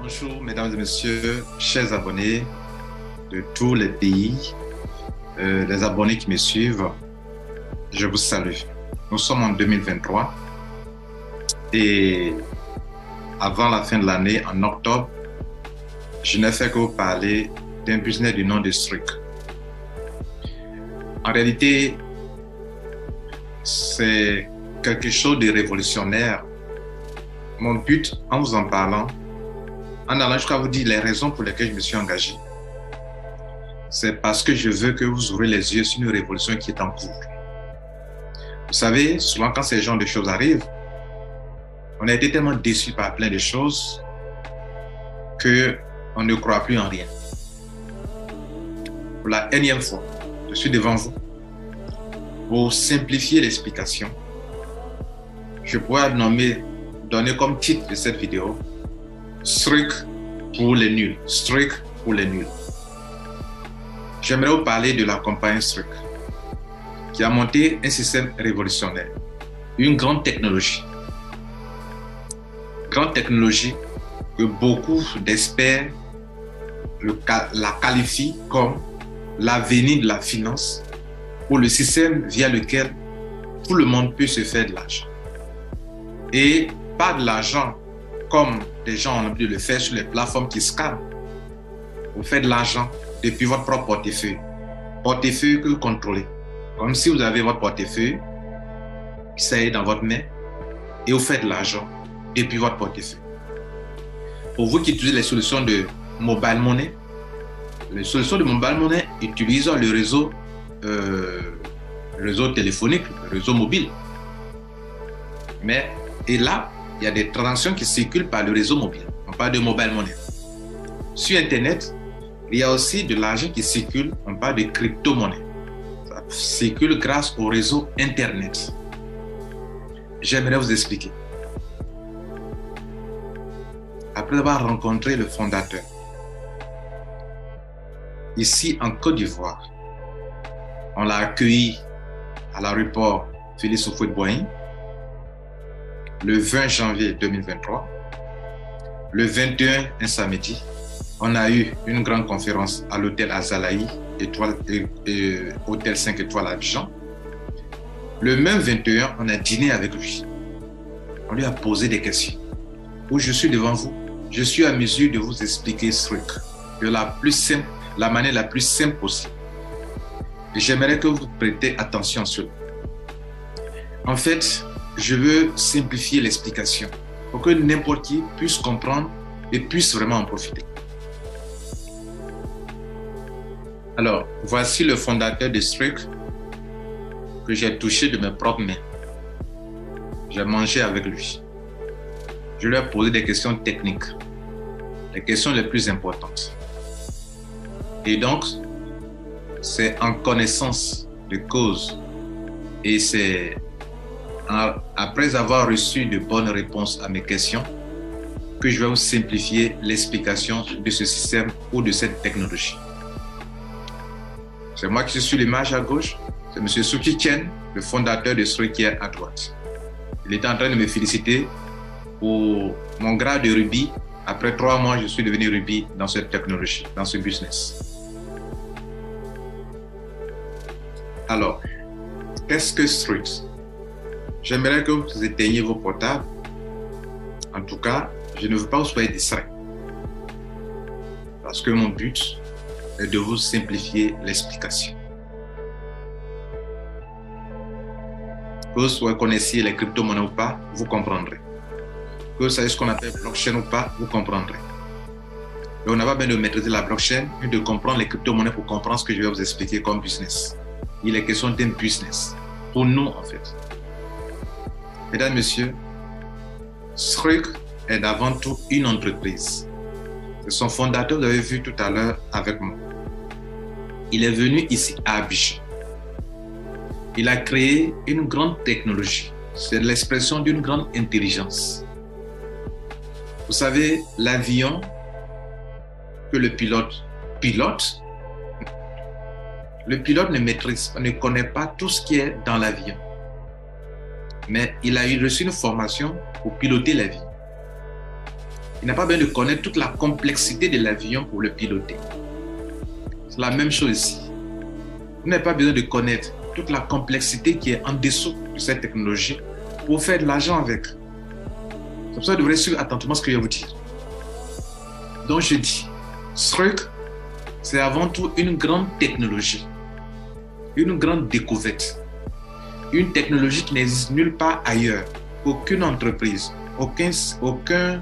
Bonjour, mesdames et messieurs, chers abonnés de tous les pays, les abonnés qui me suivent, je vous salue. Nous sommes en 2023 et avant la fin de l'année, en octobre, je n'ai fait que vous parler d'un business du nom de Streak. En réalité, c'est quelque chose de révolutionnaire. Mon but, en vous en parlant, en allant jusqu'à vous dire les raisons pour lesquelles je me suis engagé, c'est parce que je veux que vous ouvrez les yeux sur une révolution qui est en cours. Vous savez, souvent quand ces genres de choses arrivent, on a été tellement déçus par plein de choses qu'on ne croit plus en rien. Pour la énième fois, je suis devant vous pour simplifier l'explication. Je pourrais donner comme titre de cette vidéo Streak pour les nuls. Streak pour les nuls. J'aimerais vous parler de la compagnie Streak qui a monté un système révolutionnaire, une grande technologie. Grande technologie que beaucoup d'experts la qualifient comme l'avenir de la finance ou le système via lequel tout le monde peut se faire de l'argent. Et pas de l'argent comme des gens ont l'habitude de le faire sur les plateformes qui scannent. Vous faites de l'argent depuis votre propre portefeuille. Portefeuille que vous contrôlez. Comme si vous avez votre portefeuille qui est dans votre main et vous faites de l'argent depuis votre portefeuille. Pour vous qui utilisez les solutions de mobile money, les solutions de mobile money utilisent le réseau téléphonique, le réseau mobile. Et là, il y a des transactions qui circulent par le réseau mobile. On parle de mobile money. Sur Internet, il y a aussi de l'argent qui circule. On parle de crypto-monnaie. Ça circule grâce au réseau Internet. J'aimerais vous expliquer. Après avoir rencontré le fondateur, ici en Côte d'Ivoire, on l'a accueilli à l'aéroport Félix Houphouët-Boigny le 20 janvier 2023. Le 21, un samedi, on a eu une grande conférence à l'hôtel Azalaï, hôtel 5 étoiles à Abidjan. Le même 21, on a dîné avec lui. On lui a posé des questions. Où je suis devant vous, je suis à mesure de vous expliquer Streak de la manière la plus simple possible. Et j'aimerais que vous prêtez attention à cela. En fait, je veux simplifier l'explication pour que n'importe qui puisse comprendre et puisse vraiment en profiter. Alors, voici le fondateur de Streak que j'ai touché de mes propres mains. J'ai mangé avec lui. Je lui ai posé des questions techniques, les questions les plus importantes. Et donc, c'est en connaissance de cause et c'est après avoir reçu de bonnes réponses à mes questions que je vais vous simplifier l'explication de ce système ou de cette technologie. C'est moi qui suis sur l'image à gauche, c'est M. Suki Chen, le fondateur de Streak qui est à droite. Il était en train de me féliciter pour mon grade de rubis. Après 3 mois, je suis devenu rubis dans cette technologie, dans ce business. Alors, qu'est-ce que Streak? J'aimerais que vous éteigniez vos portables. En tout cas, je ne veux pas que vous soyez distraits. Parce que mon but est de vous simplifier l'explication. Que vous connaissiez les crypto-monnaies ou pas, vous comprendrez. Que vous savez ce qu'on appelle blockchain ou pas, vous comprendrez. Et on n'a pas besoin de maîtriser la blockchain, mais de comprendre les crypto-monnaies pour comprendre ce que je vais vous expliquer comme business. Il est question d'un business. Pour nous, en fait. Mesdames, Messieurs, Streak est avant tout une entreprise. C'est son fondateur, vous l'avez vu tout à l'heure avec moi. Il est venu ici à Abidjan. Il a créé une grande technologie. C'est l'expression d'une grande intelligence. Vous savez, l'avion que le pilote pilote, le pilote ne connaît pas tout ce qui est dans l'avion. Mais il a reçu une formation pour piloter l'avion. Il n'a pas besoin de connaître toute la complexité de l'avion pour le piloter. C'est la même chose ici. Vous n'avez pas besoin de connaître toute la complexité qui est en dessous de cette technologie pour faire de l'argent avec. C'est pour ça que vous devrez suivre attentivement ce que je vais vous dire. Donc je dis, Struik, c'est avant tout une grande technologie, une grande découverte, une technologie qui n'existe nulle part ailleurs, aucune entreprise, aucun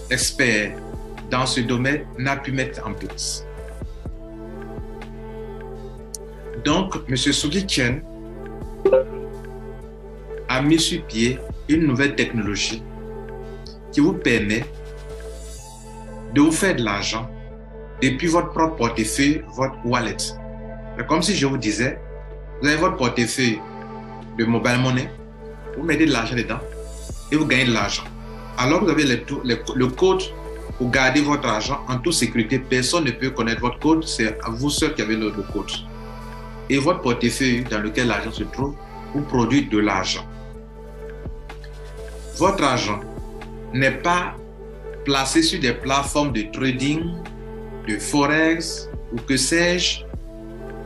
expert dans ce domaine n'a pu mettre en place. Donc, M. Sugi Chen a mis sur pied une nouvelle technologie qui vous permet de vous faire de l'argent depuis votre propre portefeuille, votre wallet. C'est comme si je vous disais, vous avez votre portefeuille de mobile money, vous mettez de l'argent dedans et vous gagnez de l'argent. Alors vous avez le code pour garder votre argent en toute sécurité. Personne ne peut connaître votre code, c'est à vous seul qui avez le code. Et votre portefeuille dans lequel l'argent se trouve vous produit de l'argent. Votre argent n'est pas placé sur des plateformes de trading, de forex ou que sais-je,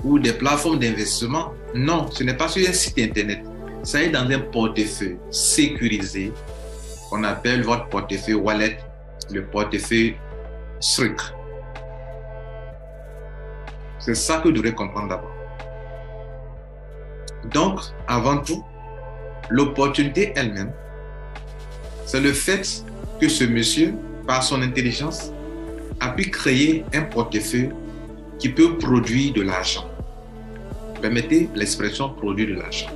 ou des plateformes d'investissement. Non, ce n'est pas sur un site internet. Ça est dans un portefeuille sécurisé qu'on appelle votre portefeuille wallet, le portefeuille Struik. C'est ça que vous devrez comprendre d'abord. Donc, avant tout, l'opportunité elle-même, c'est le fait que ce monsieur, par son intelligence, a pu créer un portefeuille qui peut produire de l'argent. Permettez l'expression produire de l'argent.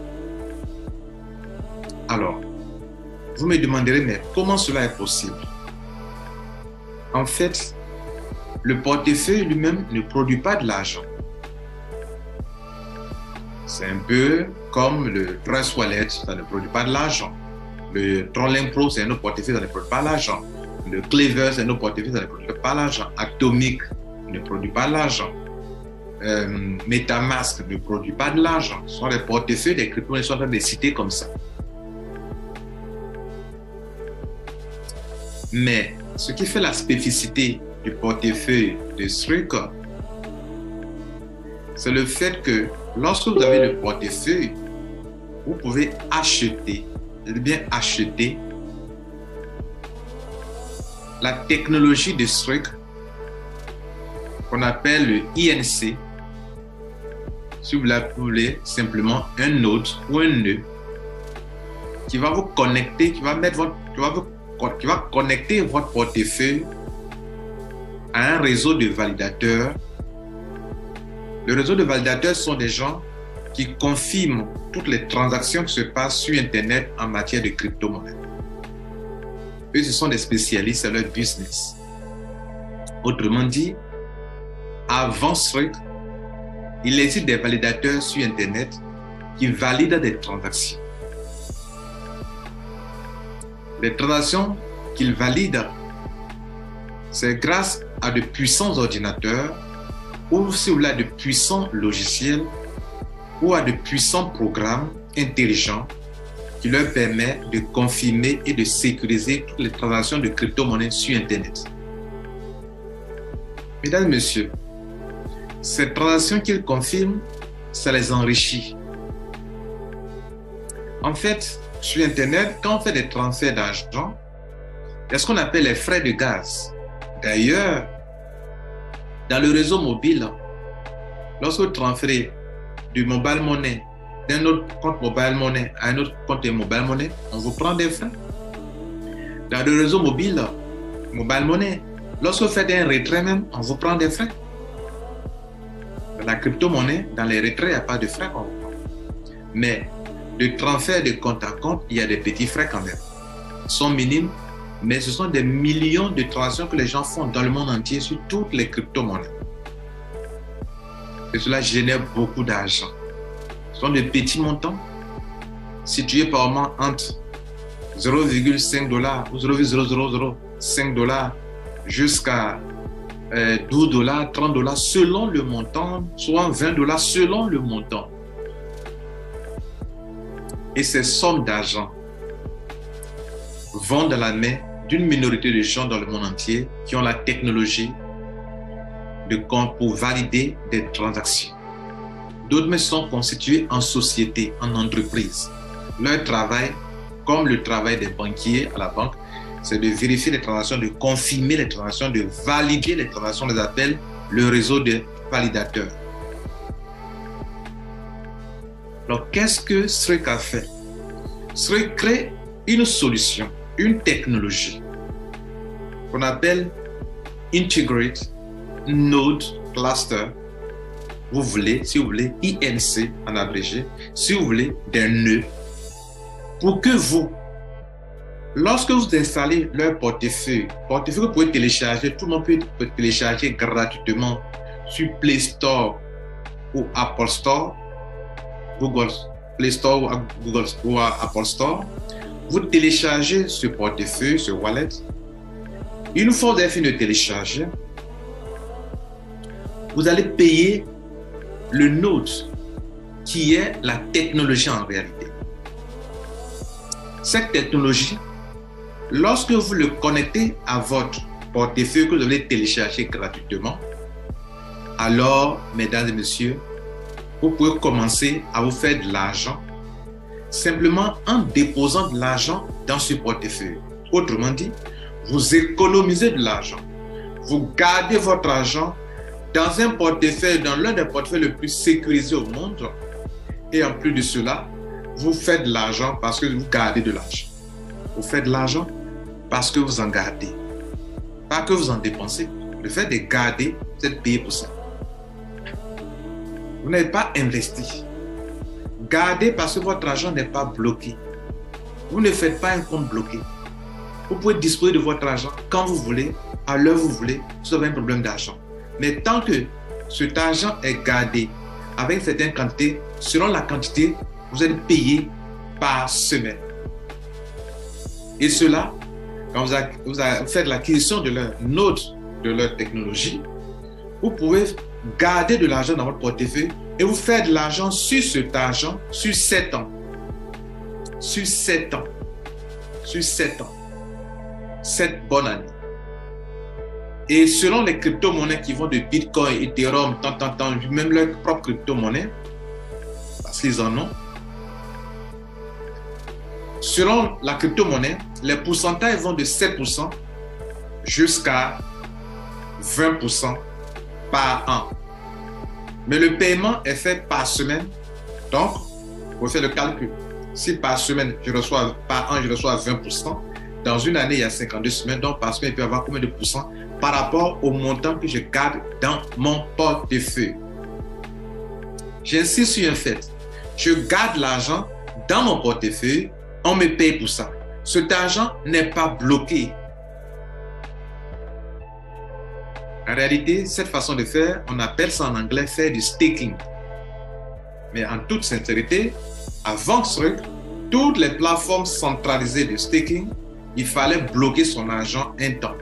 Alors, vous me demanderez, mais comment cela est possible? En fait, le portefeuille lui-même ne produit pas de l'argent. C'est un peu comme le Trust Wallet, ça ne produit pas de l'argent. Le Trolling Pro, c'est un autre portefeuille, ça ne produit pas de l'argent. Le Clever, c'est un autre portefeuille, ça ne produit pas de l'argent. Atomic ne produit pas de l'argent. MetaMask ne produit pas de l'argent. Ce sont des portefeuilles, des crypto-monnaies sont en train de les citer comme ça. Mais ce qui fait la spécificité du portefeuille de Struik, c'est le fait que lorsque vous avez le portefeuille, vous pouvez acheter, bien acheter la technologie de Struik qu'on appelle le INC. Si vous l'appelez simplement un node ou un nœud qui va vous connecter, qui va connecter votre portefeuille à un réseau de validateurs. Le réseau de validateurs sont des gens qui confirment toutes les transactions qui se passent sur Internet en matière de crypto-monnaie. Eux, ce sont des spécialistes, c'est leur business. Autrement dit, avant Struik, il existe des validateurs sur Internet qui valident des transactions. Les transactions qu'ils valident, c'est grâce à de puissants ordinateurs ou si vous voulez, à de puissants logiciels ou à de puissants programmes intelligents qui leur permettent de confirmer et de sécuriser toutes les transactions de crypto-monnaies sur Internet. Mesdames et messieurs, ces transactions qu'ils confirment, ça les enrichit. En fait, sur Internet, quand on fait des transferts d'argent, il y a ce qu'on appelle les frais de gaz. D'ailleurs, dans le réseau mobile, lorsque vous transférez du mobile money d'un autre compte mobile money à un autre compte mobile money, on vous prend des frais. Dans le réseau mobile money, lorsque vous faites un retrait même, on vous prend des frais. Dans la crypto-monnaie, dans les retraits, il n'y a pas de frais qu'on vous prend. Mais le transfert de compte à compte, il y a des petits frais quand même. Ils sont minimes, mais ce sont des millions de transactions que les gens font dans le monde entier sur toutes les crypto-monnaies. Et cela génère beaucoup d'argent. Ce sont de petits montants situés par mois entre 0,5 $ ou 0,0005 $ jusqu'à 12 $, 30 $ selon le montant, soit 20 $ selon le montant. Et ces sommes d'argent vont dans la main d'une minorité de gens dans le monde entier qui ont la technologie de compte pour valider des transactions. D'autres sont constitués en société, en entreprise. Leur travail, comme le travail des banquiers à la banque, c'est de vérifier les transactions, de confirmer les transactions, de valider les transactions, on les appelle le réseau de validateurs. Alors, qu'est-ce que Struik a fait? Struik crée une solution, une technologie qu'on appelle Integrate Node Cluster. Vous voulez, si vous voulez, INC en abrégé, si vous voulez, des nœuds, pour que vous, lorsque vous installez leur portefeuille que vous pouvez télécharger, tout le monde peut télécharger gratuitement sur Play Store ou Apple Store, Google Play Store ou Apple Store. Vous téléchargez ce portefeuille, ce wallet. Une fois que vous avez fini de télécharger, vous allez payer le node qui est la technologie en réalité. Cette technologie, lorsque vous le connectez à votre portefeuille que vous allez télécharger gratuitement, alors, mesdames et messieurs, vous pouvez commencer à vous faire de l'argent simplement en déposant de l'argent dans ce portefeuille. Autrement dit, vous économisez de l'argent. Vous gardez votre argent dans un portefeuille, dans l'un des portefeuilles les plus sécurisés au monde. Et en plus de cela, vous faites de l'argent parce que vous gardez de l'argent. Vous faites de l'argent parce que vous en gardez. Pas que vous en dépensez. Le fait de garder, vous êtes payé pour ça. Vous n'avez pas investi. Gardez parce que votre argent n'est pas bloqué. Vous ne faites pas un compte bloqué. Vous pouvez disposer de votre argent quand vous voulez, à l'heure où vous voulez, si vous avez un problème d'argent. Mais tant que cet argent est gardé avec une certaine quantité, selon la quantité, vous êtes payé par semaine. Et cela, quand vous faites l'acquisition de leur node, de leur technologie, vous pouvez garder de l'argent dans votre portefeuille et vous faire de l'argent sur cet argent sur 7 ans. Sur 7 ans. Sur 7 ans. 7 bonnes années. Et selon les crypto-monnaies qui vont de Bitcoin, Ethereum, même leur propre crypto-monnaie, parce qu'ils en ont, selon la crypto-monnaie, les pourcentages vont de 7% jusqu'à 20% par an. Mais le paiement est fait par semaine. Donc, vous faites le calcul. Si par semaine, par an, je reçois 20%, dans une année, il y a 52 semaines. Donc, par semaine, il peut y avoir combien de pourcents par rapport au montant que je garde dans mon portefeuille? J'insiste sur un fait. Je garde l'argent dans mon portefeuille. On me paye pour ça. Cet argent n'est pas bloqué. En réalité, cette façon de faire, on appelle ça en anglais faire du staking. Mais en toute sincérité, avant Struik, toutes les plateformes centralisées de staking, il fallait bloquer son argent un temps.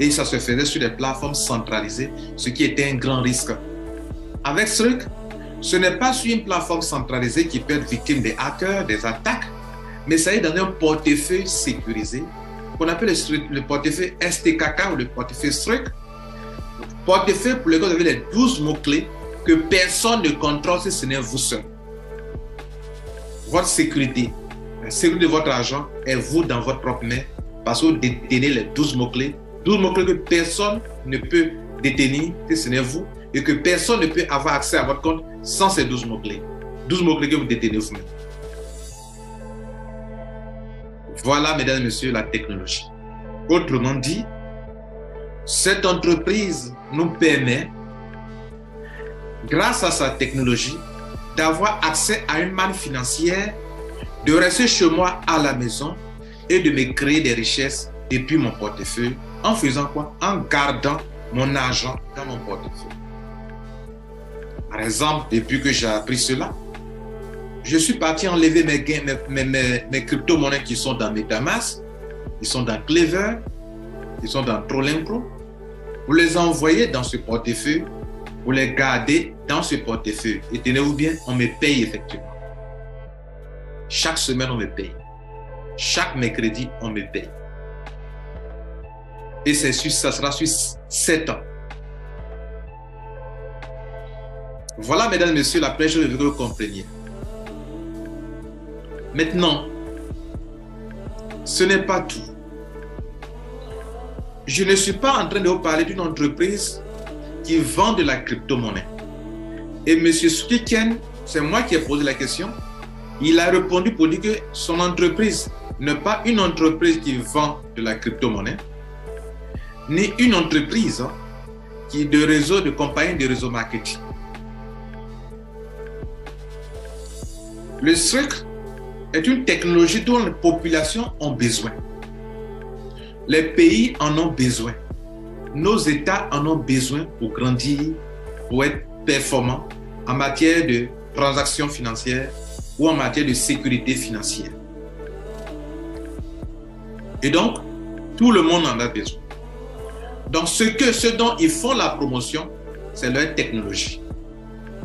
Et ça se faisait sur des plateformes centralisées, ce qui était un grand risque. Avec Struik, ce n'est pas sur une plateforme centralisée qui peut être victime des hackers, des attaques, mais ça est dans un portefeuille sécurisé, qu'on appelle le portefeuille STKK ou le portefeuille Struik. Portefeuille pour lequel vous avez les 12 mots-clés que personne ne contrôle si ce n'est vous seul. Votre sécurité, la sécurité de votre argent est vous dans votre propre main parce que vous détenez les 12 mots-clés. 12 mots-clés que personne ne peut détenir si ce n'est vous et que personne ne peut avoir accès à votre compte sans ces 12 mots-clés. 12 mots-clés que vous détenez vous-même. Voilà, mesdames et messieurs, la technologie. Autrement dit, cette entreprise nous permet, grâce à sa technologie, d'avoir accès à une manne financière, de rester chez moi à la maison et de me créer des richesses depuis mon portefeuille. En faisant quoi? En gardant mon argent dans mon portefeuille. Par exemple, depuis que j'ai appris cela, je suis parti enlever mes crypto-monnaies qui sont dans MetaMask, qui sont dans Clever, qui sont dans Trolling-Pro. Vous les envoyez dans ce portefeuille, vous les gardez dans ce portefeuille. Et tenez-vous bien, on me paye effectivement. Chaque semaine, on me paye. Chaque mercredi, on me paye. Et ça sera sur 7 ans. Voilà, mesdames et messieurs, la première chose que je veux que vous compreniez. Maintenant, ce n'est pas tout. Je ne suis pas en train de vous parler d'une entreprise qui vend de la crypto-monnaie. Et M. Skiken, c'est moi qui ai posé la question, il a répondu pour dire que son entreprise n'est pas une entreprise qui vend de la crypto-monnaie, ni une entreprise qui est de réseau, de compagnie de réseau marketing. Le SRIC est une technologie dont les populations ont besoin. Les pays en ont besoin. Nos États en ont besoin pour grandir, pour être performants en matière de transactions financières ou en matière de sécurité financière. Et donc, tout le monde en a besoin. Donc, ce dont ils font la promotion, c'est leur technologie.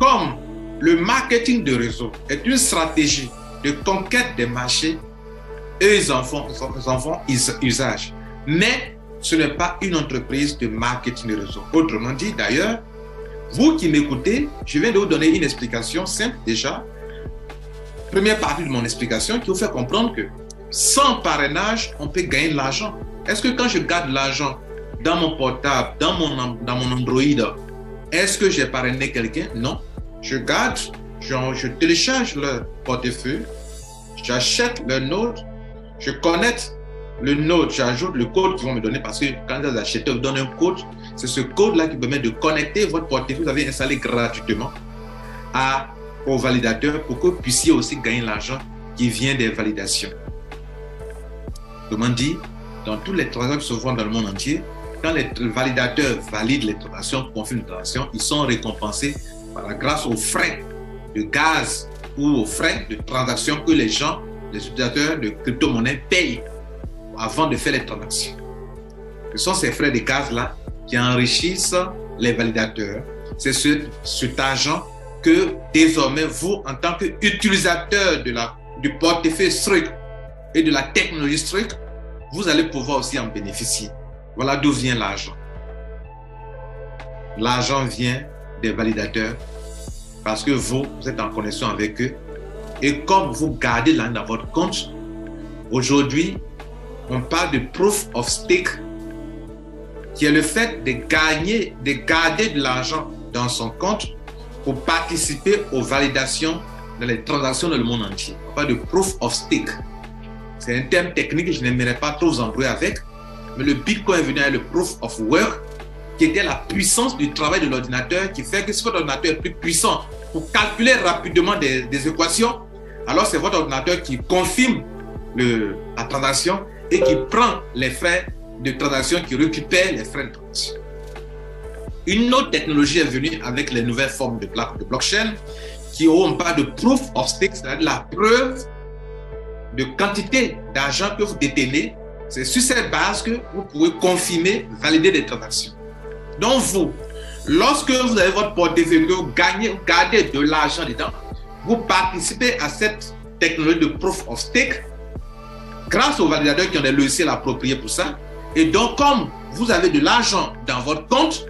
Comme le marketing de réseau est une stratégie de conquête des marchés, eux, ils en font usage. Mais ce n'est pas une entreprise de marketing de réseau. Autrement dit, d'ailleurs, vous qui m'écoutez, je viens de vous donner une explication simple déjà. Première partie de mon explication qui vous fait comprendre que sans parrainage, on peut gagner de l'argent. Est-ce que quand je garde l'argent dans mon portable, dans mon Android, est-ce que j'ai parrainé quelqu'un? Non. Je garde, je télécharge leur portefeuille, j'achète leur node, je connecte le node, j'ajoute le code qu'ils vont me donner parce que quand les acheteurs vous donnent un code, c'est ce code-là qui permet de connecter votre portefeuille que vous avez installé gratuitement au validateur pour que vous puissiez aussi gagner l'argent qui vient des validations. Autrement dit, dans toutes les transactions qui se font dans le monde entier, quand les validateurs valident les transactions, confirment les transactions, ils sont récompensés grâce aux frais de gaz ou aux frais de transaction que les gens, les utilisateurs de crypto-monnaie payent avant de faire les transactions. Ce sont ces frais de gaz-là qui enrichissent les validateurs. C'est cet argent que désormais vous, en tant qu'utilisateur du portefeuille SRIC et de la technologie SRIC, vous allez pouvoir aussi en bénéficier. Voilà d'où vient l'argent. L'argent vient des validateurs parce que vous êtes en connexion avec eux. Et comme vous gardez l'argent dans votre compte, aujourd'hui, on parle de proof of stake, qui est le fait de garder de l'argent dans son compte pour participer aux validations dans les transactions dans le monde entier. On parle de proof of stake. C'est un terme technique que je n'aimerais pas trop vous embrouiller avec, mais le Bitcoin est venu avec le proof of work, qui était la puissance du travail de l'ordinateur, qui fait que si votre ordinateur est plus puissant pour calculer rapidement des équations, alors c'est votre ordinateur qui confirme la transaction et qui prend les frais de transaction, qui récupère les frais de transaction. Une autre technologie est venue avec les nouvelles formes de blockchain, qui ont pas de proof of stake, c'est-à-dire la preuve de quantité d'argent que vous détenez. C'est sur cette base que vous pouvez confirmer, valider des transactions. Donc vous, lorsque vous avez votre portefeuille, que vous gardez de l'argent dedans, vous participez à cette technologie de proof of stake grâce aux validateurs qui ont des logiciels appropriés pour ça. Et donc, comme vous avez de l'argent dans votre compte,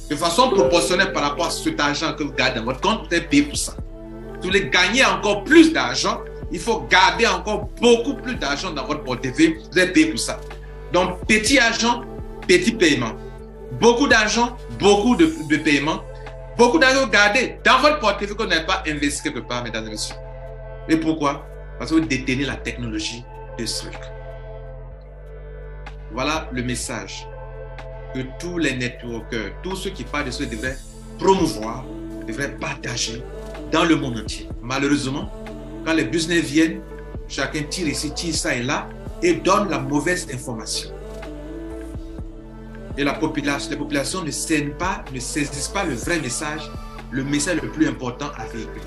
de façon proportionnelle par rapport à cet argent que vous gardez dans votre compte, vous êtes payé pour ça. Si vous voulez gagner encore plus d'argent, il faut garder encore beaucoup plus d'argent dans votre portefeuille, vous êtes payé pour ça. Donc, petit argent, petit paiement. Beaucoup d'argent, beaucoup de paiement. Beaucoup d'argent gardé dans votre portefeuille que vous n'avez pas investi quelque part, mesdames et messieurs. Et pourquoi? Parce que vous détenez la technologie de SRIC. Voilà le message que tous les networkers, tous ceux qui parlent de ce devraient promouvoir, devraient partager dans le monde entier. Malheureusement, quand les business viennent, chacun tire ici, tire ça et là et donne la mauvaise information. Et les populations ne saisissent pas le vrai message, le message le plus important à véhiculer.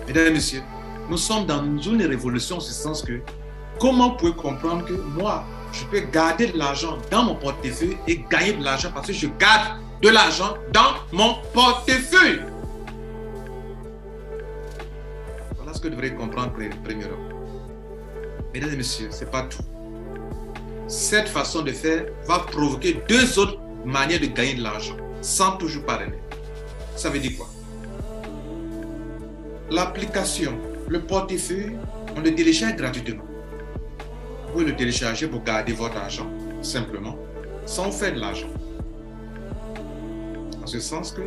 Mesdames et messieurs, nous sommes dans une révolution en ce sens que comment vous pouvez comprendre que moi, je peux garder de l'argent dans mon portefeuille et gagner de l'argent parce que je garde de l'argent dans mon portefeuille. Voilà ce que vous devrez comprendre premièrement. Mesdames et messieurs, ce n'est pas tout. cette façon de faire va provoquer deux autres manières de gagner de l'argent sans toujours parrainer. Ça veut dire quoi? L'application, le portefeuille, on le télécharge gratuitement. Vous pouvez le télécharger pour garder votre argent, simplement, sans faire de l'argent. En ce sens que,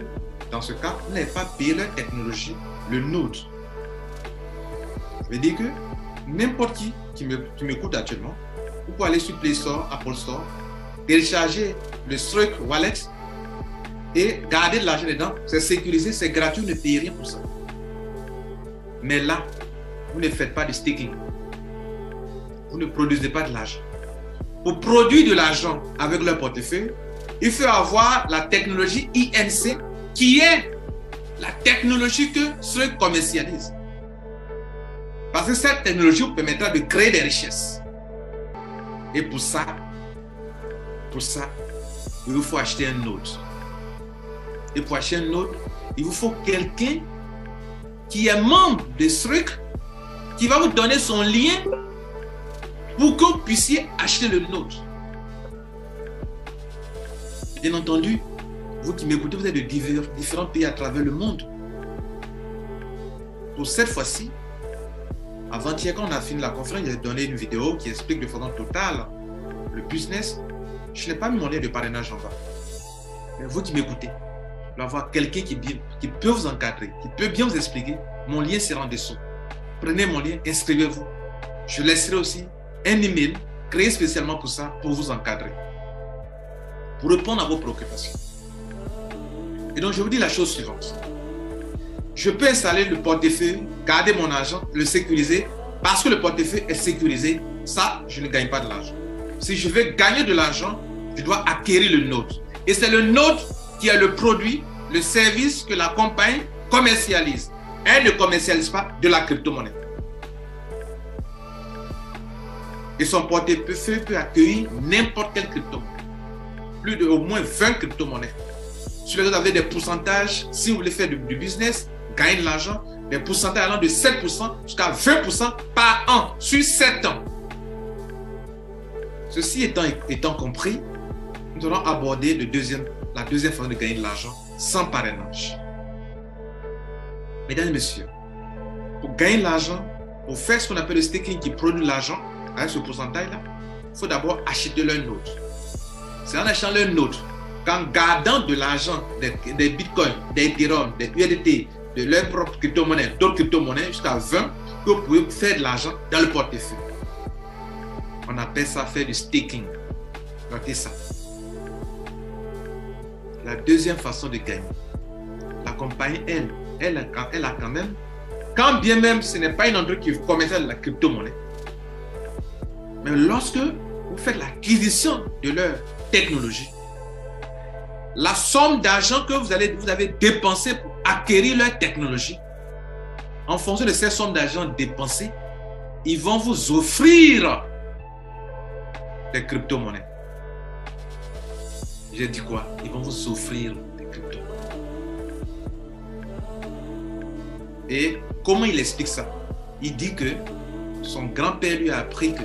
dans ce cas, vous n'avez pas payé la technologie, le Node. Ça veut dire que n'importe qui m'écoute actuellement, vous pouvez aller sur Play Store, Apple Store, télécharger le Strike Wallet et garder de l'argent dedans. C'est sécurisé, c'est gratuit, vous ne payez rien pour ça. Mais là, vous ne faites pas de staking. Vous ne produisez pas de l'argent. Pour produire de l'argent avec leur portefeuille, il faut avoir la technologie INC qui est la technologie que ceux commercialisent. Parce que cette technologie vous permettra de créer des richesses. Et pour ça, il vous faut acheter un node. Et pour acheter un node, il vous faut quelqu'un qui est membre de Strike, qui va vous donner son lien pour que vous puissiez acheter le node. Bien entendu, vous qui m'écoutez, vous êtes de différents pays à travers le monde. Pour cette fois-ci, avant-hier, quand on a fini la conférence, j'ai donné une vidéo qui explique de façon totale le business. Je n'ai pas mis mon lien de parrainage en bas. Mais vous qui m'écoutez, vous allez avoir quelqu'un qui peut vous encadrer, qui peut bien vous expliquer. Mon lien sera en dessous. Prenez mon lien, inscrivez-vous. Je laisserai aussi un email créé spécialement pour ça, pour vous encadrer, pour répondre à vos préoccupations. Et donc, je vous dis la chose suivante. Je peux installer le portefeuille, garder mon argent, le sécuriser, parce que le portefeuille est sécurisé. Ça, je ne gagne pas de l'argent. Si je veux gagner de l'argent, je dois acquérir le node. Et c'est le node qui est le produit, le service que la compagnie commercialise. Elle ne commercialise pas de la crypto-monnaie. Et son portefeuille peut accueillir n'importe quelle crypto-monnaie. Plus de au moins 20 crypto-monnaies. Sur lesquelles vous avez des pourcentages, si vous voulez faire du business, gagner de l'argent, des pourcentages allant de 7% jusqu'à 20% par an, sur 7 ans. Ceci étant compris, nous allons aborder la deuxième façon de gagner de l'argent sans parrainage. Mesdames et messieurs, pour gagner de l'argent, pour faire ce qu'on appelle le staking qui produit de l'argent, avec ce pourcentage-là, il faut d'abord acheter leur node. C'est en achetant leur node, qu'en gardant de l'argent, des bitcoins, des ethereum, des USDT, de leur propre crypto-monnaie, d'autres crypto-monnaies, jusqu'à 20, que vous pouvez faire de l'argent dans le portefeuille. On appelle ça faire du staking. Notez ça. La deuxième façon de gagner. La compagnie, elle a quand même, quand bien même ce n'est pas une entreprise qui commercialise la crypto-monnaie, mais lorsque vous faites l'acquisition de leur technologie, la somme d'argent que vous avez dépensé pour acquérir leur technologie, en fonction de cette somme d'argent dépensée, ils vont vous offrir des crypto-monnaies. J'ai dit quoi? Ils vont vous offrir des crypto-monnaies. Et comment il explique ça? Il dit que son grand-père lui a appris que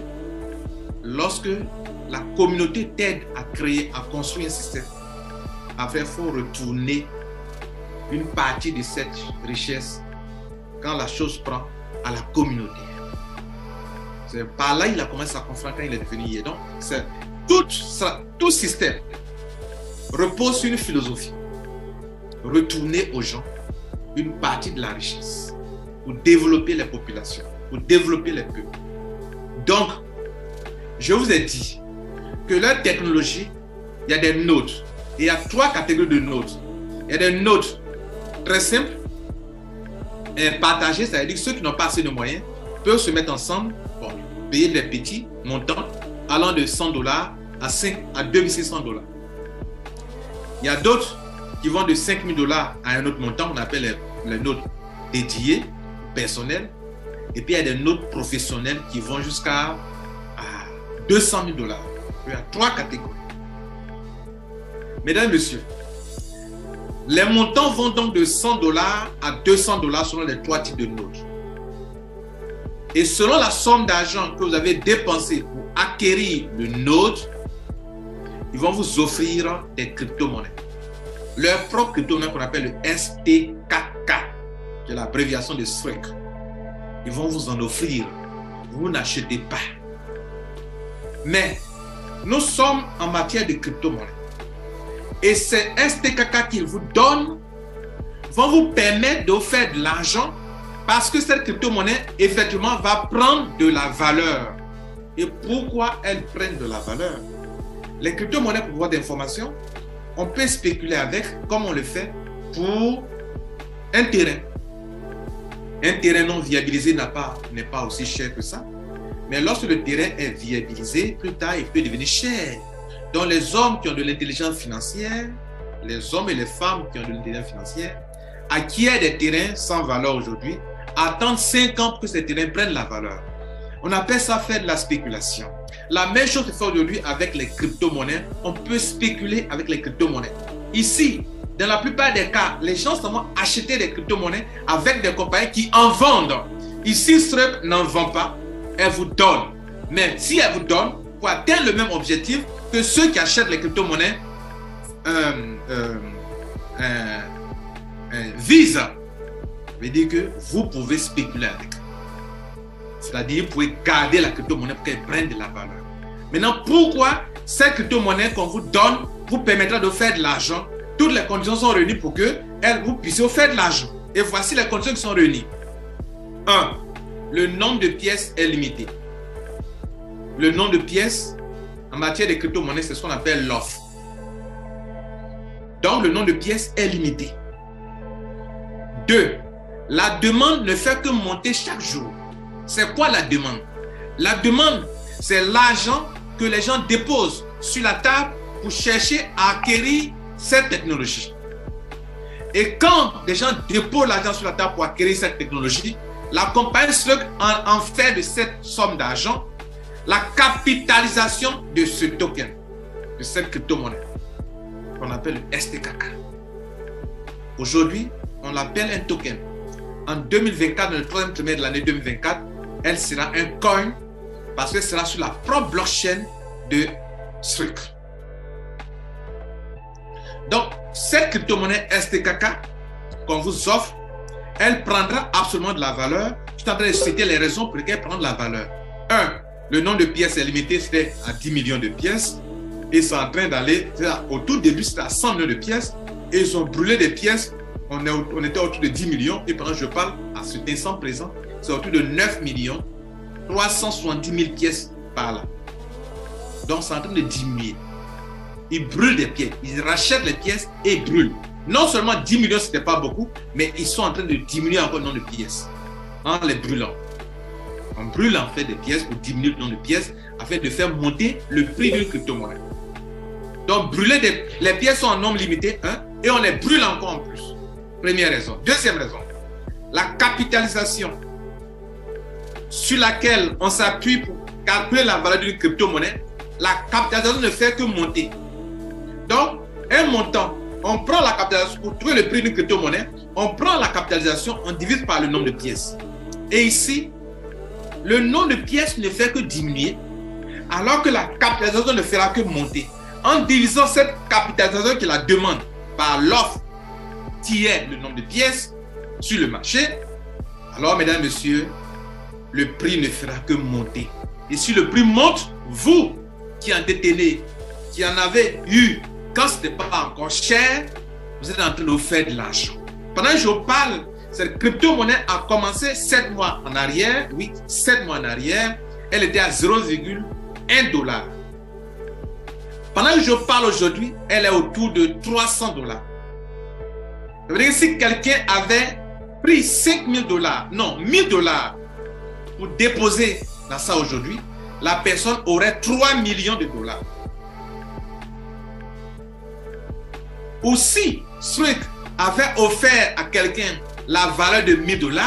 lorsque la communauté t'aide à créer, à construire un système, après il faut retourner une partie de cette richesse quand la chose prend à la communauté. C'est par là qu'il a commencé à comprendre quand il est devenu hier. Donc, tout système repose sur une philosophie. Retourner aux gens une partie de la richesse pour développer les populations, pour développer les peuples. Donc, je vous ai dit que la technologie, il y a des nodes. Et il y a 3 catégories de nodes. Il y a des nodes très simples et partagés, c'est-à-dire que ceux qui n'ont pas assez de moyens peuvent se mettre ensemble, payer des petits montants allant de $100 à 2600 $. Il y a d'autres qui vont de $5000 à un autre montant, on appelle les nodes dédiés, personnels. Et puis il y a des nodes professionnels qui vont jusqu'à $200 000. Il y a 3 catégories. Mesdames et messieurs, les montants vont donc de $100 à $200 selon les 3 types de nodes. Et selon la somme d'argent que vous avez dépensé pour acquérir le node, ils vont vous offrir des crypto-monnaies. Leur propre crypto-monnaie qu'on appelle le STKK, qui est l'abréviation de SREC. Ils vont vous en offrir. Vous n'achetez pas. Mais nous sommes en matière de crypto-monnaie. Et ces STKK qu'ils vous donnent vont vous permettre de faire de l'argent parce que cette crypto-monnaie, effectivement, va prendre de la valeur. Et pourquoi elles prennent de la valeur? Les crypto-monnaies, pour avoir d'informations, on peut spéculer avec, comme on le fait, pour un terrain. Un terrain non viabilisé n'est pas aussi cher que ça. Mais lorsque le terrain est viabilisé, plus tard, il peut devenir cher. Donc, les hommes qui ont de l'intelligence financière, les hommes et les femmes qui ont de l'intelligence financière, acquièrent des terrains sans valeur aujourd'hui, attendent 5 ans pour que ces terrains prennent la valeur. On appelle ça faire de la spéculation. La même chose se fait aujourd'hui avec les crypto-monnaies. On peut spéculer avec les crypto-monnaies. Ici, dans la plupart des cas, les gens seulement achetaient des crypto-monnaies avec des compagnies qui en vendent. Ici, Strep n'en vend pas, elle vous donne. Mais si elle vous donne, pour atteindre le même objectif que ceux qui achètent les crypto-monnaies visent, ça veut dire que vous pouvez spéculer avec. C'est-à-dire, vous pouvez garder la crypto-monnaie pour qu'elle prenne de la valeur. Maintenant, pourquoi cette crypto-monnaie qu'on vous donne vous permettra de faire de l'argent? Toutes les conditions sont réunies pour que vous puissiez faire de l'argent. Et voici les conditions qui sont réunies. 1. Le nombre de pièces est limité. Le nombre de pièces, en matière de crypto-monnaie, c'est ce qu'on appelle l'offre. Donc, le nombre de pièces est limité. 2. La demande ne fait que monter chaque jour. C'est quoi la demande? La demande, c'est l'argent que les gens déposent sur la table pour chercher à acquérir cette technologie. Et quand les gens déposent l'argent sur la table pour acquérir cette technologie, la compagnie en fait de cette somme d'argent la capitalisation de ce token, de cette crypto-monnaie, qu'on appelle le STKK. Aujourd'hui, on l'appelle un token. En 2024, dans le troisième trimestre de l'année 2024, elle sera un coin parce qu'elle sera sur la propre blockchain de SREC. Donc, cette crypto-monnaie STKK qu'on vous offre, elle prendra absolument de la valeur. Je suis en train de citer les raisons pour lesquelles elle prend de la valeur. 1. Le nombre de pièces est limité, c'était à 10 millions de pièces. Et c'est en train d'aller, au tout début, c'était à 100 millions de pièces. Et ils ont brûlé des pièces. On était autour de 10 millions. Et pendant que je parle, à cet instant présent, c'est autour de 9 millions 370 000 pièces par là. Donc, c'est en train de diminuer. Ils brûlent des pièces. Ils rachètent les pièces et brûlent. Non seulement 10 millions, ce n'était pas beaucoup, mais ils sont en train de diminuer encore le nombre de pièces en les brûlant. On brûle en fait des pièces pour diminuer le nombre de pièces afin de faire monter le prix d'une crypto-monnaie. Donc, brûler les pièces sont en nombre limité, hein, et on les brûle encore en plus. Première raison. Deuxième raison, la capitalisation sur laquelle on s'appuie pour calculer la valeur d'une crypto-monnaie, la capitalisation ne fait que monter. Donc, un montant, on prend la capitalisation pour trouver le prix d'une crypto-monnaie, on prend la capitalisation, on divise par le nombre de pièces. Et ici, le nombre de pièces ne fait que diminuer, alors que la capitalisation ne fera que monter. En divisant cette capitalisation qui la demande par l'offre, qui est le nombre de pièces sur le marché, alors, mesdames et messieurs, le prix ne fera que monter. Et si le prix monte, vous qui en détenez, qui en avez eu quand ce n'était pas encore cher, vous êtes en train de vous faire de l'argent. Pendant que je vous parle, cette crypto-monnaie a commencé 7 mois en arrière. Oui, 7 mois en arrière. Elle était à 0,1 $. Pendant que je parle aujourd'hui, elle est autour de 300 $. Ça veut dire que si quelqu'un avait pris 5 000 $, non, 1 000 $ pour déposer dans ça aujourd'hui, la personne aurait 3 millions de $. Ou si SREC avait offert à quelqu'un la valeur de 1 000 $,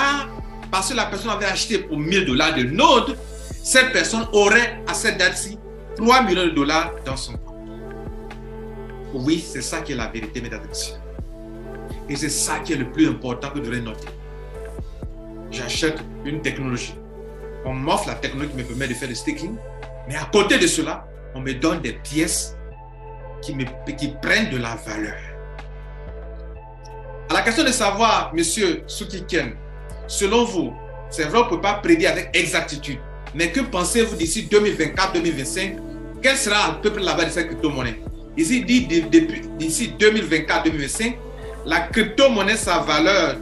parce que la personne avait acheté pour 1 000 $ de node, cette personne aurait à cette date-ci 3 millions de $ dans son compte. Oui, c'est ça qui est la vérité, mesdames et messieurs. Et c'est ça qui est le plus important que vous devez noter. J'achète une technologie. On m'offre la technologie qui me permet de faire le staking. Mais à côté de cela, on me donne des pièces qui prennent de la valeur. À la question de savoir, monsieur Sukiken, selon vous, c'est vrai, on ne peut pas prédire avec exactitude, mais que pensez-vous d'ici 2024-2025? Quelle sera à peu près la valeur de cette crypto-monnaie? Ici, d'ici 2024-2025, la crypto-monnaie, sa valeur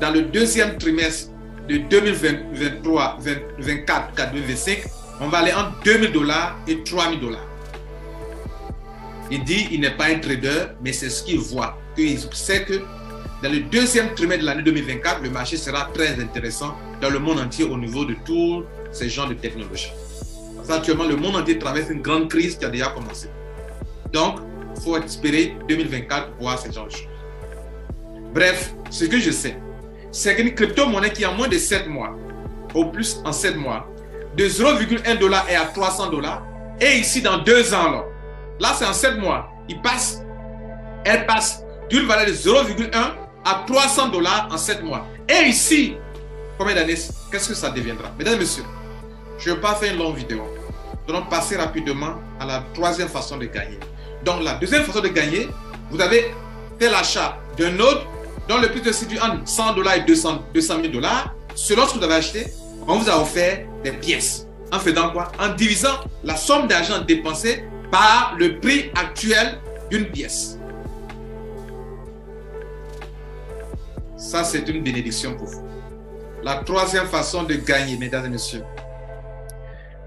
dans le deuxième trimestre de 2023-2024-2025, on va aller entre $2 000 et $3 000. Il dit qu'il n'est pas un trader, mais c'est ce qu'il voit. Il sait que dans le deuxième trimestre de l'année 2024, le marché sera très intéressant dans le monde entier au niveau de tous ces genres de technologies. Parce qu'actuellement, le monde entier traverse une grande crise qui a déjà commencé. Donc, il faut espérer 2024 pour voir ce genre de choses. Bref, ce que je sais, c'est qu'une crypto-monnaie qui a moins de 7 mois, au plus en 7 mois, de 0,1 $ est à $300. Et ici, dans 2 ans, là c'est en 7 mois, elle passe d'une valeur de 0,1 à $300 en 7 mois. Et ici, combien d'années, qu'est-ce que ça deviendra? Mesdames et messieurs, je ne vais pas faire une longue vidéo. Nous allons passer rapidement à la troisième façon de gagner. Donc, la deuxième façon de gagner, vous avez fait l'achat d'un node dont le prix se situe entre $100 et 200 000 $. Selon ce que vous avez acheté, on vous a offert des pièces. En faisant quoi? En divisant la somme d'argent dépensée par le prix actuel d'une pièce. Ça, c'est une bénédiction pour vous. La troisième façon de gagner, mesdames et messieurs,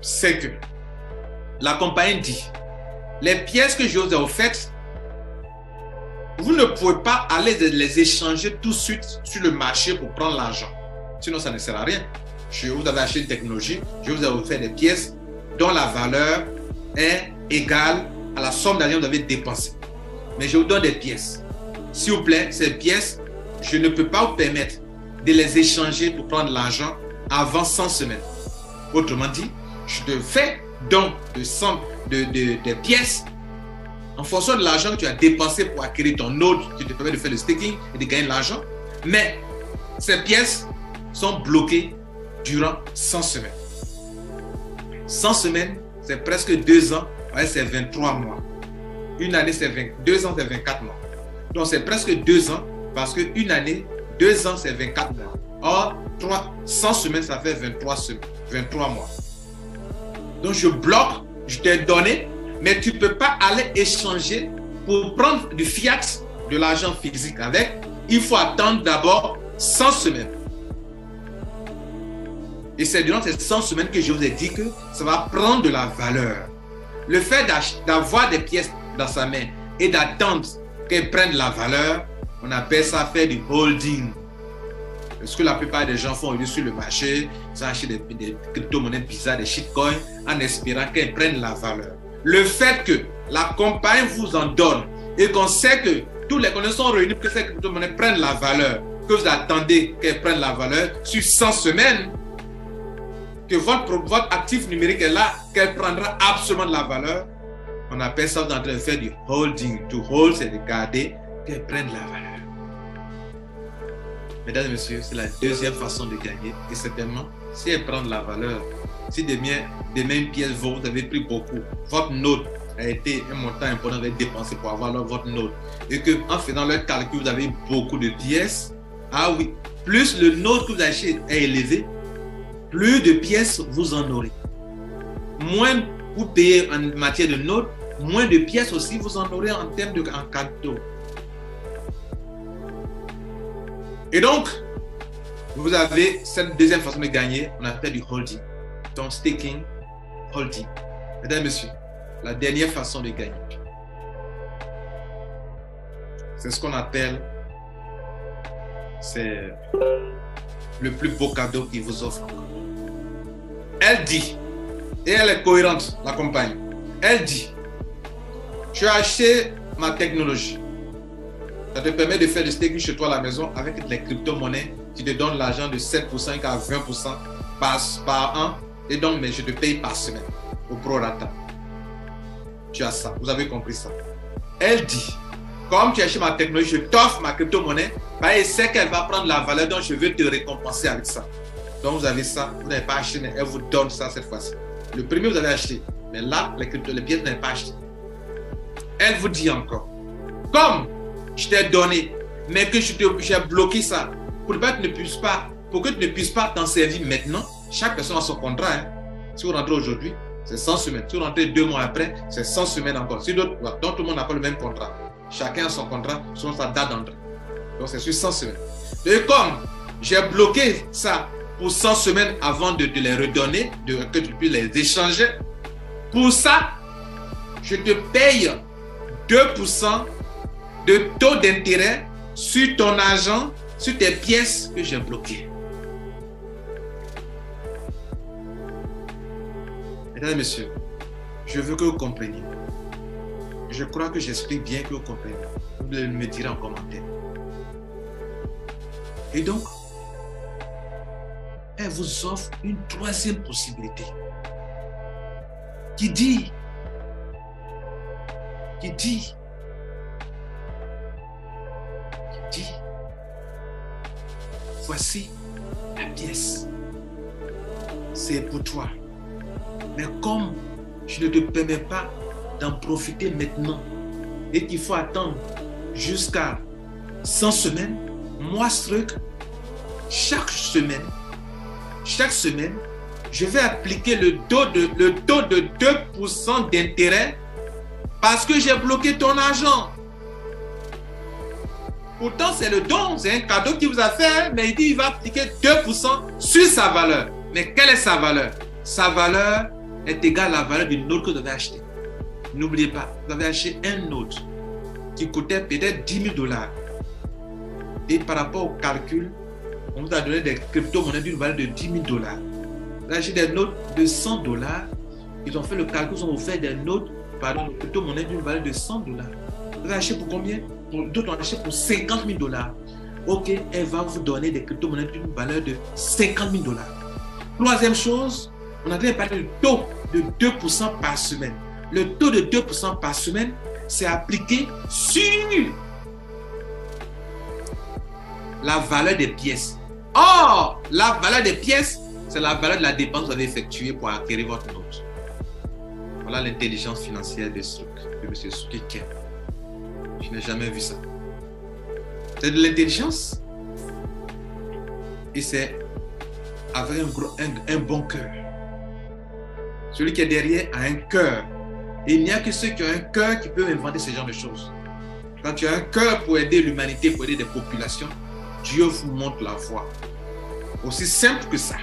c'est que la compagnie dit, les pièces que je vous ai offertes, vous ne pouvez pas aller les échanger tout de suite sur le marché pour prendre l'argent. Sinon, ça ne sert à rien. Vous avez acheté une technologie, je vous ai offert des pièces dont la valeur est égale à la somme d'argent que vous avez dépensée. Mais je vous donne des pièces. S'il vous plaît, ces pièces, je ne peux pas vous permettre de les échanger pour prendre l'argent avant 100 semaines. Autrement dit, je te fais don des pièces en fonction de l'argent que tu as dépensé pour acquérir ton node qui te permet de faire le staking et de gagner de l'argent. Mais ces pièces sont bloquées durant 100 semaines. 100 semaines, c'est presque 2 ans, ouais, c'est 23 mois. Une année, c'est 2 ans, c'est 24 mois. Donc, c'est presque 2 ans parce qu'une année, 2 ans, c'est 24 mois. Or, 100 semaines, ça fait 23 mois. Donc, je bloque, je t'ai donné, mais tu ne peux pas aller échanger pour prendre du fiat, de l'argent physique avec. Il faut attendre d'abord 100 semaines. Et c'est durant ces 100 semaines que je vous ai dit que ça va prendre de la valeur. Le fait d'avoir des pièces dans sa main et d'attendre qu'elles prennent de la valeur, on appelle ça faire du holding. Ce que la plupart des gens font aujourd'hui sur le marché, ils achètent des crypto-monnaies bizarres, des shitcoins, en espérant qu'elles prennent de la valeur. Le fait que la compagnie vous en donne et qu'on sait que tous les conditions sont réunies pour que ces crypto-monnaies prennent la valeur, que vous attendez qu'elles prennent la valeur sur 100 semaines, que votre actif numérique est là, qu'elle prendra absolument de la valeur, on appelle ça, vous êtes en train de faire du holding. To hold, c'est de garder qu'elle prenne de la valeur. Mesdames et messieurs, c'est la deuxième façon de gagner. Et certainement, si elle prend de la valeur, si demain une pièce vaut, vous avez pris beaucoup, votre node a été un montant important, vous avez dépensé pour avoir votre node, et qu'en faisant leur calcul, vous avez beaucoup de pièces, ah oui, plus le node que vous achetez est élevé, plus de pièces vous en aurez. Moins vous payez en matière de node, moins de pièces aussi vous en aurez en termes de cadeau. Et donc, vous avez cette deuxième façon de gagner, on appelle du holding. Donc, staking, holding. Mesdames et messieurs, la dernière façon de gagner, c'est ce qu'on appelle, c'est le plus beau cadeau qu'il vous offre. Elle dit, et elle est cohérente, la compagnie, elle dit, tu as acheté ma technologie. Ça te permet de faire du staking chez toi à la maison avec les crypto-monnaies qui te donnent l'argent de 7% à 20% par an. Et donc, mais je te paye par semaine au prorata. Tu as ça. Vous avez compris ça. Elle dit, comme tu as acheté ma technologie, je t'offre ma crypto-monnaie. Elle sait qu'elle va prendre la valeur, donc je veux te récompenser avec ça. Donc, vous avez ça. Vous n'avez pas acheté, mais elle vous donne ça cette fois-ci. Le premier, vous avez acheté. Mais là, les pièces, vous n'avez pas acheté. Elle vous dit encore, comme je t'ai donné, mais que j'ai bloqué ça, pour que tu ne puisses pas t'en servir maintenant, chaque personne a son contrat. Hein. Si vous rentrez aujourd'hui, c'est 100 semaines. Si vous rentrez 2 mois après, c'est 100 semaines encore. Si d'autres, donc tout le monde n'a pas le même contrat. Chacun a son contrat selon sa date d'entrée. Donc c'est sur 100 semaines. Et comme j'ai bloqué ça pour 100 semaines avant de les redonner, que tu puisses les échanger, pour ça, je te paye 2% de taux d'intérêt sur ton argent, sur tes pièces que j'ai bloquées. Mesdames et messieurs, je veux que vous compreniez. Je crois que j'explique bien que vous compreniez. Vous me direz en commentaire. Et donc, elle vous offre une troisième possibilité qui dit, voici la pièce, c'est pour toi. Mais comme je ne te permets pas d'en profiter maintenant et qu'il faut attendre jusqu'à 100 semaines, moi, ce truc, chaque semaine, je vais appliquer le taux de 2% d'intérêt parce que j'ai bloqué ton argent. Pourtant, c'est le don, c'est un cadeau qu'il vous a fait, mais il dit qu'il va appliquer 2% sur sa valeur. Mais quelle est sa valeur? Sa valeur est égale à la valeur d'une note que vous avez achetée. N'oubliez pas, vous avez acheté un note qui coûtait peut-être 10 000 $. Et par rapport au calcul, on vous a donné des crypto-monnaies d'une valeur de 10 000 $. Vous avez acheté des notes de 100 $. Ils ont fait le calcul, ils ont offert des notes, pardon, de crypto-monnaies d'une valeur de 100 $. Vous avez acheté pour combien? D'autres ont acheté pour 50 000 $. Ok, elle va vous donner des crypto-monnaies d'une valeur de 50 000 $. Troisième chose, on a parlé du taux de 2% par semaine. Le taux de 2% par semaine, c'est appliqué sur la valeur des pièces. Or, la valeur des pièces, c'est la valeur de la dépense que vous avez effectuée pour acquérir votre note. Voilà l'intelligence financière de M. Suki Ken. Je n'ai jamais vu ça. C'est de l'intelligence et c'est avec un bon cœur. Celui qui est derrière a un cœur. Et il n'y a que ceux qui ont un cœur qui peuvent inventer ce genre de choses. Quand tu as un cœur pour aider l'humanité, pour aider des populations, Dieu vous montre la voie. Aussi simple que ça.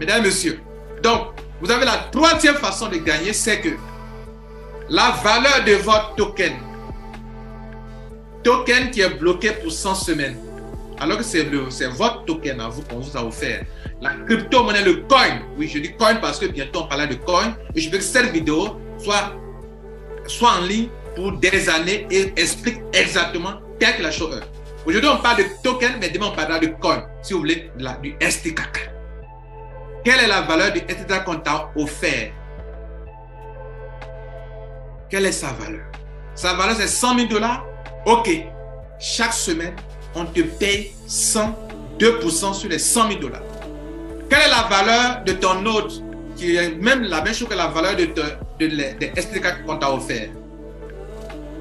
Mesdames et messieurs, donc, vous avez la troisième façon de gagner, c'est que la valeur de votre token qui est bloqué pour 100 semaines, alors que c'est votre token à vous qu'on vous a offert. La crypto-monnaie, le coin, oui, je dis coin parce que bientôt on parlera de coin, et je veux que cette vidéo soit en ligne pour des années et explique exactement quelle est la chose. Aujourd'hui, on parle de token, mais demain, on parlera de coin, si vous voulez, du STKK. Quelle est la valeur du STKK qu'on t'a offert? Quelle est sa valeur? Sa valeur, c'est 100 000 $. Ok. Chaque semaine, on te paye 2% sur les 100 000 $. Quelle est la valeur de ton note, qui est même la même chose que la valeur de STKK qu'on t'a offert?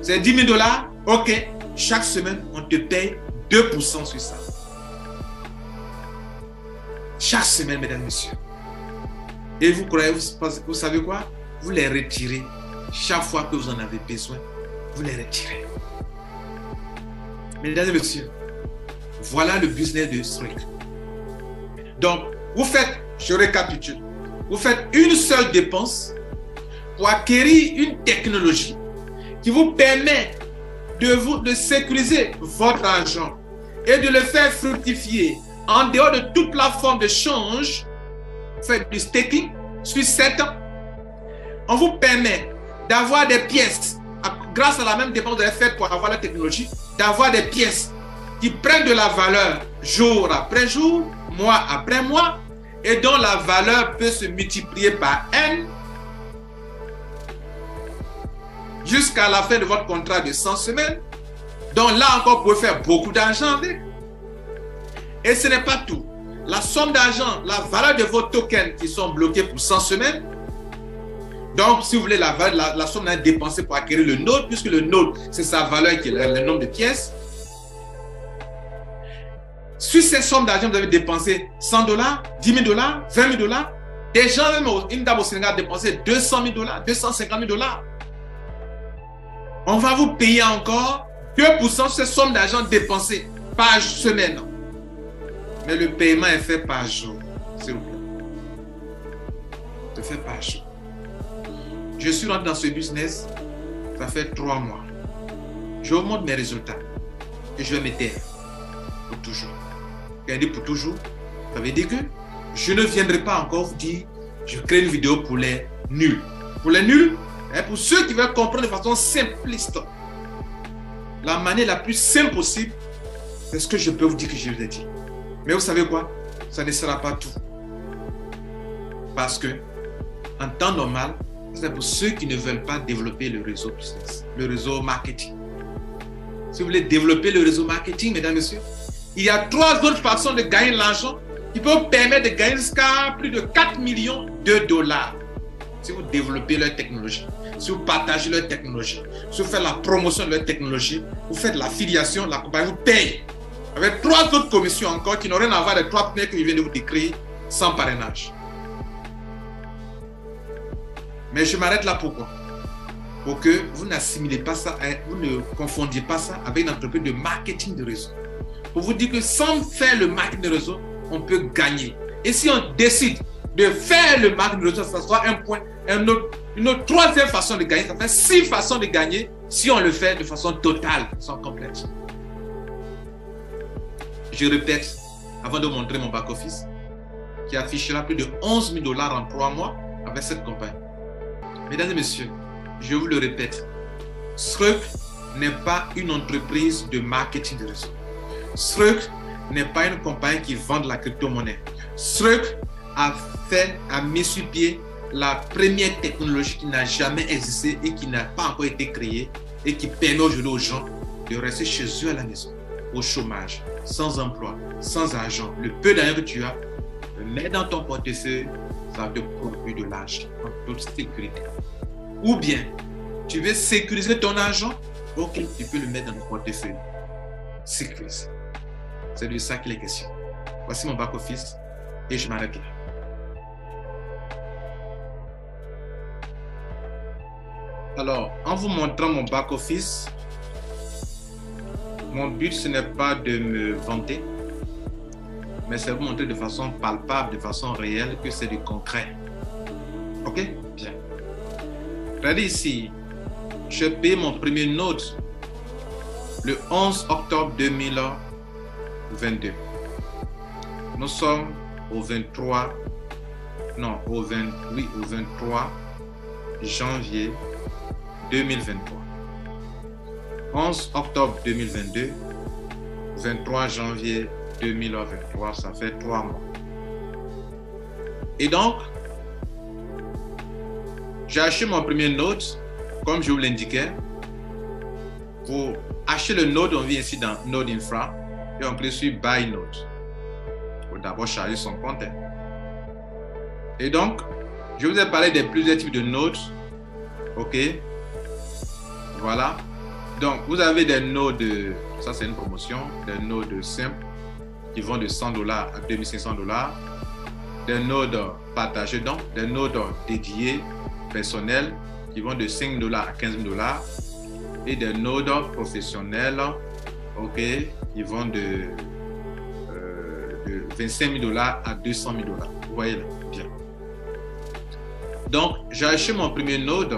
C'est 10 000 $. Ok. Chaque semaine, on te paye 2% sur ça. Chaque semaine, mesdames et messieurs. Et vous croyez, vous savez quoi? Vous les retirez. Chaque fois que vous en avez besoin, vous les retirez. Mesdames et messieurs, voilà le business de Streak. Donc, vous faites, je récapitule, vous faites une seule dépense pour acquérir une technologie qui vous permet de sécuriser votre argent et de le faire fructifier en dehors de toute plateforme de change. Faites du staking sur 7 ans. On vous permet d'avoir des pièces, grâce à la même dépense que vous avez faite pour avoir la technologie, d'avoir des pièces qui prennent de la valeur jour après jour, mois après mois, et dont la valeur peut se multiplier par N jusqu'à la fin de votre contrat de 100 semaines. Donc là encore, vous pouvez faire beaucoup d'argent avec. Et ce n'est pas tout. La somme d'argent, la valeur de vos tokens qui sont bloqués pour 100 semaines, Donc, si vous voulez la somme dépensée pour acquérir le node, puisque le node, c'est sa valeur qui est le nombre de pièces. Sur ces sommes d'argent, vous avez dépensé $100, $10 000, $20 000. Des gens, même une dame au Sénégal, a dépensé $200 000, $250 000. On va vous payer encore 2% sur ces sommes d'argent dépensées par semaine. Mais le paiement est fait par jour, s'il vous plaît. C'est fait par jour. Je suis rentré dans ce business, ça fait 3 mois. Je vous montre mes résultats et je vais me taire pour toujours. Quand je dis pour toujours, ça veut dire que je ne viendrai pas encore vous dire je crée une vidéo pour les nuls. Pour les nuls, et pour ceux qui veulent comprendre de façon simpliste, la manière la plus simple possible, c'est ce que je peux vous dire que je vous ai dit. Mais vous savez quoi? Ça ne sera pas tout. Parce que, en temps normal, c'est pour ceux qui ne veulent pas développer le réseau business, le réseau marketing. Si vous voulez développer le réseau marketing, mesdames et messieurs, il y a 3 autres façons de gagner de l'argent qui peuvent vous permettre de gagner jusqu'à plus de 4 millions de dollars. Si vous développez leur technologie, si vous partagez leur technologie, si vous faites la promotion de leur technologie, vous faites l'affiliation, la compagnie vous paye. Avec 3 autres commissions encore qui n'ont rien à voir avec les 3 premiers que je viens de vous décrire sans parrainage. Mais je m'arrête là pourquoi? Pour que vous n'assimilez pas ça, vous ne confondiez pas ça avec une entreprise de marketing de réseau. Pour vous dire que sans faire le marketing de réseau, on peut gagner. Et si on décide de faire le marketing de réseau, ça sera un point, une autre 3e façon de gagner. Ça fait 6 façons de gagner si on le fait de façon totale, sans complète. Je répète, avant de vous montrer mon back-office, qui affichera plus de $11 000 en 3 mois avec cette compagnie. Mesdames et messieurs, je vous le répète, Struck n'est pas une entreprise de marketing de réseau. Struck n'est pas une compagnie qui vend de la crypto-monnaie. Struck a mis sur pied la première technologie qui n'a jamais existé et qui n'a pas encore été créée et qui permet aujourd'hui aux gens de rester chez eux à la maison, au chômage, sans emploi, sans argent. Le peu d'argent que tu as, le mets dans ton portefeuille, ça va te produire de l'argent en toute sécurité. Ou bien, tu veux sécuriser ton argent, ok, tu peux le mettre dans ton portefeuille. Sécuriser. C'est de ça qu'il est question. Voici mon back-office et je m'arrête là. Alors, en vous montrant mon back-office, mon but, ce n'est pas de me vanter, mais c'est de vous montrer de façon palpable, de façon réelle, que c'est du concret. Ok? Bien. Regardez ici, je paye mon premier node le 11 octobre 2022. Nous sommes au 23 janvier 2023. 11 octobre 2022, 23 janvier 2023, ça fait 3 mois. Et donc, j'ai acheté mon premier node, comme je vous l'indiquais. Pour acheter le node, on vient ici dans Node Infra et on clique sur Buy Node. Il faut d'abord charger son compte. Et donc, je vous ai parlé des plusieurs types de nodes. Ok. Voilà. Donc, vous avez des nodes, ça c'est une promotion, des nodes simples qui vont de $100 à $2500. Des nodes partagés, donc des nodes dédiés, personnels, qui vont de $5 à $15 000. Et des nodes professionnels, ok, qui vont de $25 000 à $200 000. Vous voyez là, bien. Donc, j'ai acheté mon premier node,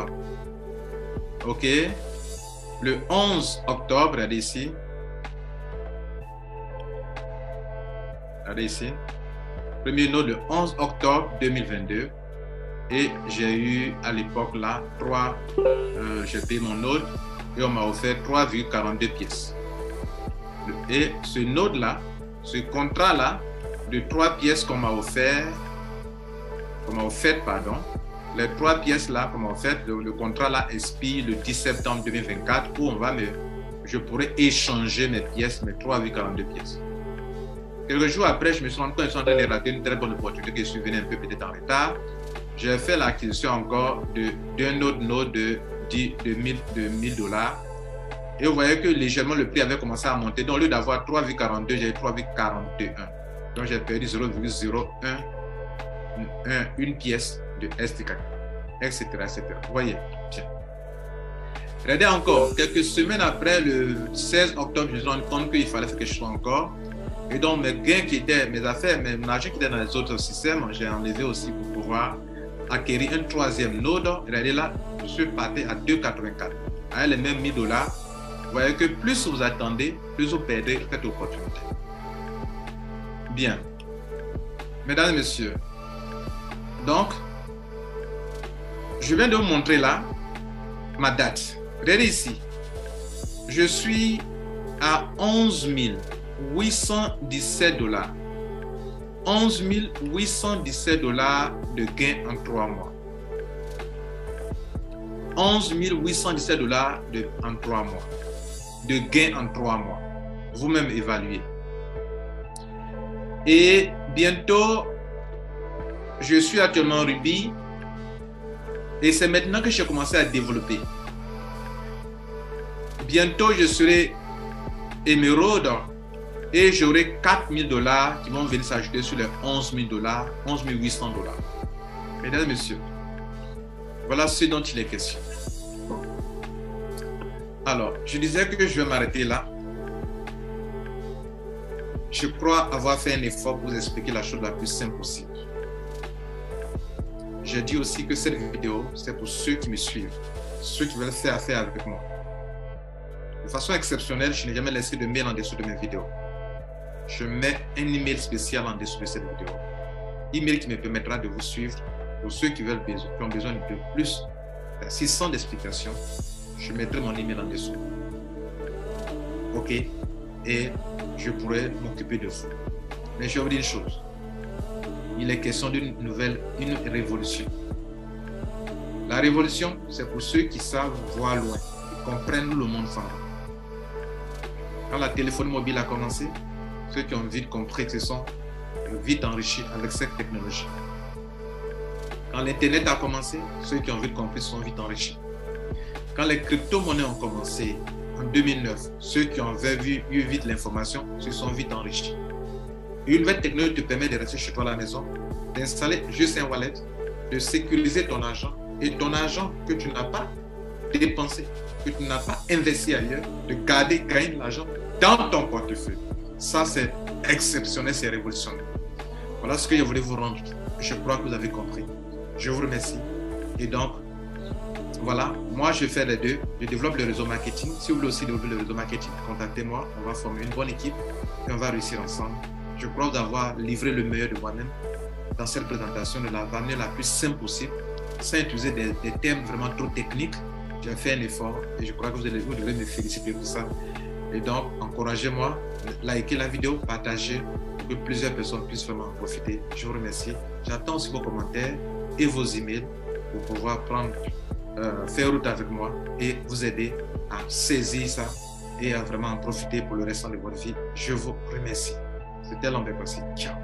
ok, le 11 octobre, regardez ici. Regardez ici. Premier node le 11 octobre 2022. Et j'ai eu à l'époque là, j'ai payé mon node et on m'a offert 3,42 pièces. Et ce node là, ce contrat là, de 3 pièces qu'on m'a offert, pardon, les 3 pièces là qu'on m'a offert, le contrat là expire le 10 septembre 2024 où je pourrais échanger mes pièces, mes 3,42 pièces. Quelques jours après, je me suis rendu compte que je suis en train de rater une très bonne opportunité que je suis venu un peu peut-être en retard. j'ai fait l'acquisition encore d'un autre node de 1000 dollars. Et vous voyez que légèrement le prix avait commencé à monter. Donc, au lieu d'avoir 3,42, j'ai 3,41. Donc, j'ai perdu 0,01, une pièce de STK, etc., etc. Vous voyez? Tiens. Regardez encore, quelques semaines après, le 16 octobre, je me suis rendu compte qu'il fallait faire quelque chose encore. Et donc, mes gains qui étaient, mes affaires, mon argent qui était dans les autres systèmes, j'ai enlevé aussi pour pouvoir acquérir un troisième node. Regardez là, je suis parti à 2,84. Avec les mêmes 1000 dollars, vous voyez que plus vous attendez, plus vous perdez cette opportunité. Bien. Mesdames et messieurs, donc, je viens de vous montrer là ma date. Regardez ici. Je suis à 11 817 dollars. 11 817 dollars de gain en 3 mois. 11 817 dollars en 3 mois. De gain en 3 mois. Vous-même évaluez. Et bientôt, je suis actuellement Ruby. Et c'est maintenant que j'ai commencé à développer. Bientôt, je serai Emerald et j'aurai 4 000 dollars qui vont venir s'ajouter sur les 11 000 dollars, 11 800 dollars. Mesdames et messieurs, voilà ce dont il est question. Alors, je disais que je vais m'arrêter là. Je crois avoir fait un effort pour vous expliquer la chose la plus simple possible. J'ai dit aussi que cette vidéo, c'est pour ceux qui me suivent, ceux qui veulent faire affaire avec moi. De façon exceptionnelle, je n'ai jamais laissé de mail en dessous de mes vidéos. Je mets un email spécial en dessous de cette vidéo. Email qui me permettra de vous suivre. Pour ceux qui ont besoin de plus d'assistance d'explication, je mettrai mon email en dessous. OK? Et je pourrai m'occuper de vous. Mais je vais vous dire une chose. Il est question d'une une révolution. La révolution, c'est pour ceux qui savent voir loin, qui comprennent où le monde s'en va. Quand la téléphonie mobile a commencé, ceux qui ont vite compris se sont vite enrichis avec cette technologie. Quand l'Internet a commencé, ceux qui ont vite compris se sont vite enrichis. Quand les crypto-monnaies ont commencé en 2009, ceux qui ont eu vite l'information se sont vite enrichis. Une nouvelle technologie te permet de rester chez toi à la maison, d'installer juste un wallet, de sécuriser ton argent et ton argent que tu n'as pas dépensé, que tu n'as pas investi ailleurs, de garder l'argent dans ton portefeuille. Ça, c'est exceptionnel, c'est révolutionnaire. Voilà ce que je voulais vous rendre. Je crois que vous avez compris. Je vous remercie. Et donc, voilà, moi je fais les deux. Je développe le réseau marketing. Si vous voulez aussi développer le réseau marketing, contactez-moi. On va former une bonne équipe et on va réussir ensemble. Je crois d'avoir livré le meilleur de moi-même dans cette présentation de la manière la plus simple possible, sans utiliser des termes vraiment trop techniques. J'ai fait un effort et je crois que vous devez me féliciter pour ça. Et donc, encouragez-moi, likez la vidéo, partagez pour que plusieurs personnes puissent vraiment en profiter. Je vous remercie. J'attends aussi vos commentaires et vos emails pour pouvoir faire route avec moi et vous aider à saisir ça et à vraiment en profiter pour le restant de votre vie. Je vous remercie. C'était Lambert Bassi. Ciao.